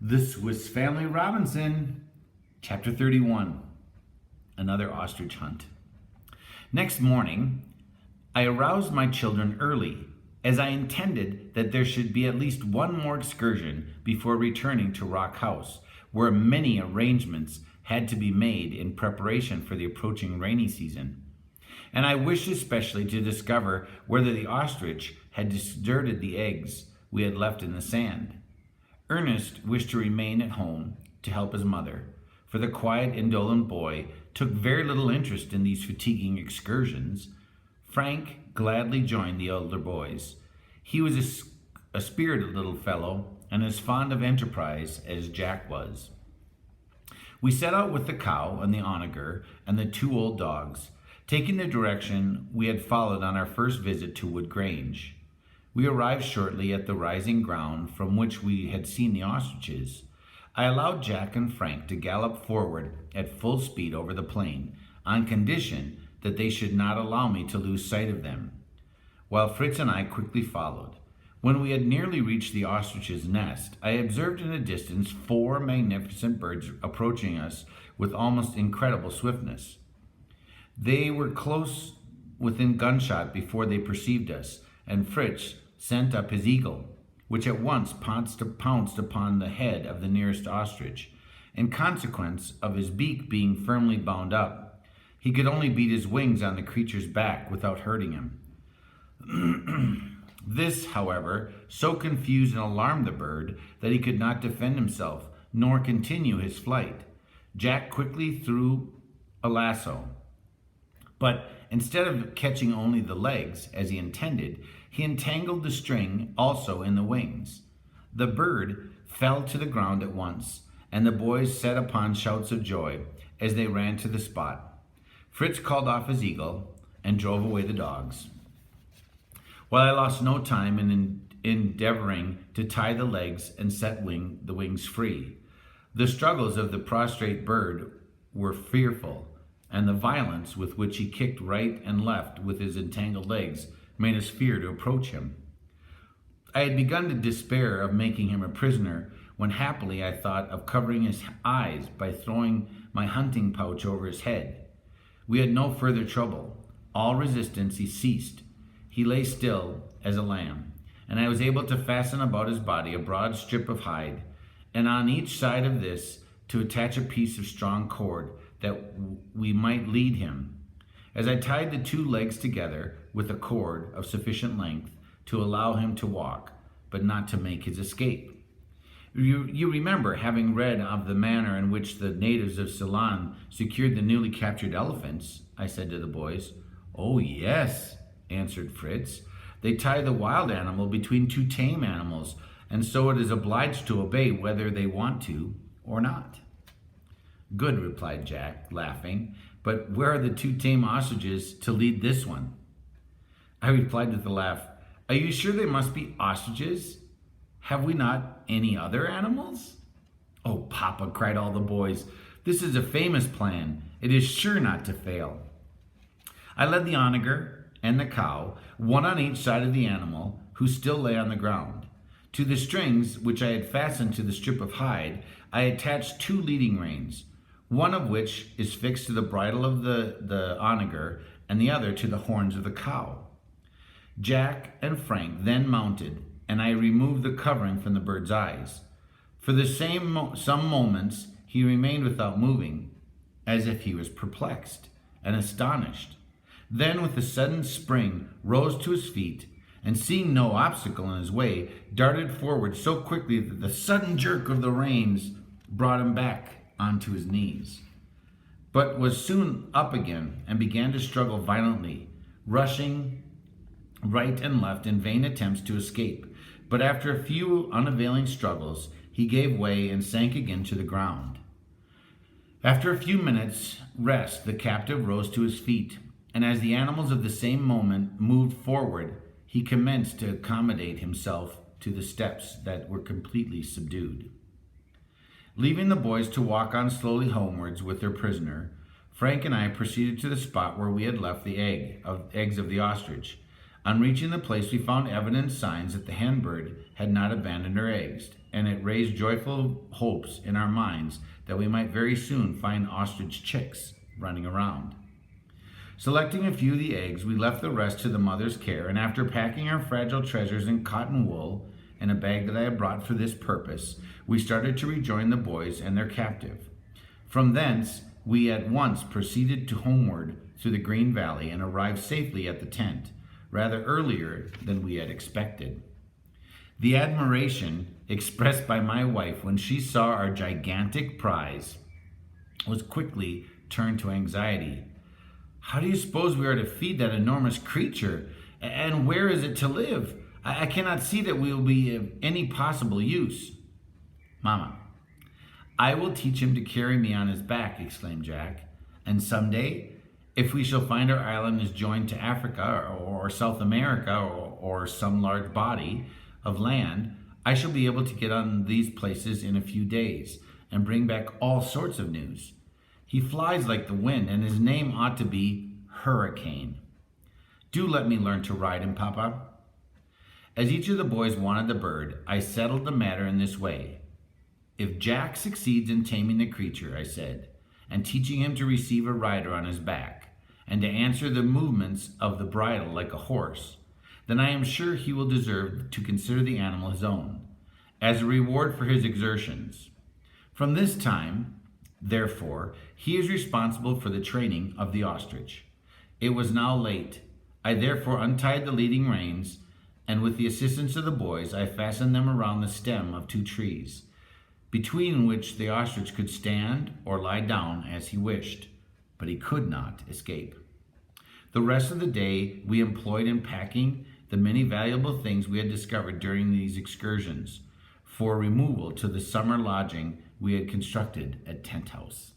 The Swiss Family Robinson, Chapter 31, Another Ostrich Hunt. Next morning, I aroused my children early, as I intended that there should be at least one more excursion before returning to Rock House, where many arrangements had to be made in preparation for the approaching rainy season. And I wished especially to discover whether the ostrich had deserted the eggs we had left in the sand. Ernest wished to remain at home to help his mother, for the quiet, indolent boy took very little interest in these fatiguing excursions. Frank gladly joined the elder boys. He was a spirited little fellow and as fond of enterprise as Jack was. We set out with the cow and the onager and the two old dogs, taking the direction we had followed on our first visit to Wood Grange. We arrived shortly at the rising ground from which we had seen the ostriches. I allowed Jack and Frank to gallop forward at full speed over the plain, on condition that they should not allow me to lose sight of them, while Fritz and I quickly followed. When we had nearly reached the ostrich's nest, I observed in the distance 4 magnificent birds approaching us with almost incredible swiftness. They were close within gunshot before they perceived us, and Fritz sent up his eagle, which at once pounced upon the head of the nearest ostrich. In consequence of his beak being firmly bound up, he could only beat his wings on the creature's back without hurting him. This, however, so confused and alarmed the bird that he could not defend himself, nor continue his flight. Jack quickly threw a lasso, but instead of catching only the legs, as he intended, he entangled the string also in the wings. The bird fell to the ground at once, and the boys set upon shouts of joy as they ran to the spot. Fritz called off his eagle and drove away the dogs, while I lost no time in endeavoring to tie the legs and set the wings free. The struggles of the prostrate bird were fearful, and the violence with which he kicked right and left with his entangled legs made us fear to approach him. I had begun to despair of making him a prisoner, when happily I thought of covering his eyes by throwing my hunting pouch over his head. We had no further trouble. All resistance he ceased. He lay still as a lamb, and I was able to fasten about his body a broad strip of hide, and on each side of this to attach a piece of strong cord that we might lead him. As I tied the 2 legs together with a cord of sufficient length to allow him to walk, but not to make his escape. You remember having read of the manner in which the natives of Ceylon secured the newly captured elephants, I said to the boys. Oh, yes, answered Fritz. They tie the wild animal between 2 tame animals, and so it is obliged to obey whether they want to or not. Good, replied Jack, laughing, but where are the 2 tame ostriches to lead this one? I replied with a laugh, are you sure they must be ostriches? Have we not any other animals? Oh, Papa, cried all the boys, this is a famous plan. It is sure not to fail. I led the onager and the cow, one on each side of the animal, who still lay on the ground. To the strings, which I had fastened to the strip of hide, I attached 2 leading reins, one of which is fixed to the bridle of the onager and the other to the horns of the cow. Jack and Frank then mounted, and I removed the covering from the bird's eyes. For some moments he remained without moving, as if he was perplexed and astonished. Then with a sudden spring rose to his feet, and seeing no obstacle in his way, darted forward so quickly that the sudden jerk of the reins brought him back onto his knees, but was soon up again and began to struggle violently, rushing right and left in vain attempts to escape. But after a few unavailing struggles, he gave way and sank again to the ground. After a few minutes' rest, the captive rose to his feet, and as the animals of the same moment moved forward, he commenced to accommodate himself to the steps that were completely subdued. Leaving the boys to walk on slowly homewards with their prisoner, Frank and I proceeded to the spot where we had left the eggs of the ostrich. On reaching the place, we found evident signs that the hen bird had not abandoned her eggs, and it raised joyful hopes in our minds that we might very soon find ostrich chicks running around. Selecting a few of the eggs, we left the rest to the mother's care, and after packing our fragile treasures in cotton wool and a bag that I had brought for this purpose, we started to rejoin the boys and their captive. From thence, we at once proceeded to homeward through the Green Valley and arrived safely at the tent, rather earlier than we had expected. The admiration expressed by my wife when she saw our gigantic prize was quickly turned to anxiety. How do you suppose we are to feed that enormous creature? And where is it to live? I cannot see that we will be of any possible use. Mama, I will teach him to carry me on his back, exclaimed Jack. And someday, if we shall find our island is joined to Africa or South America or some large body of land, I shall be able to get on these places in a few days and bring back all sorts of news. He flies like the wind, and his name ought to be Hurricane. Do let me learn to ride him, Papa. As each of the boys wanted the bird, I settled the matter in this way. If Jack succeeds in taming the creature, I said, and teaching him to receive a rider on his back, and to answer the movements of the bridle like a horse, then I am sure he will deserve to consider the animal his own, as a reward for his exertions. From this time, therefore, he is responsible for the training of the ostrich. It was now late. I therefore untied the leading reins, and with the assistance of the boys, I fastened them around the stem of 2 trees, between which the ostrich could stand or lie down as he wished, but he could not escape. The rest of the day we employed in packing the many valuable things we had discovered during these excursions for removal to the summer lodging we had constructed at Tent House.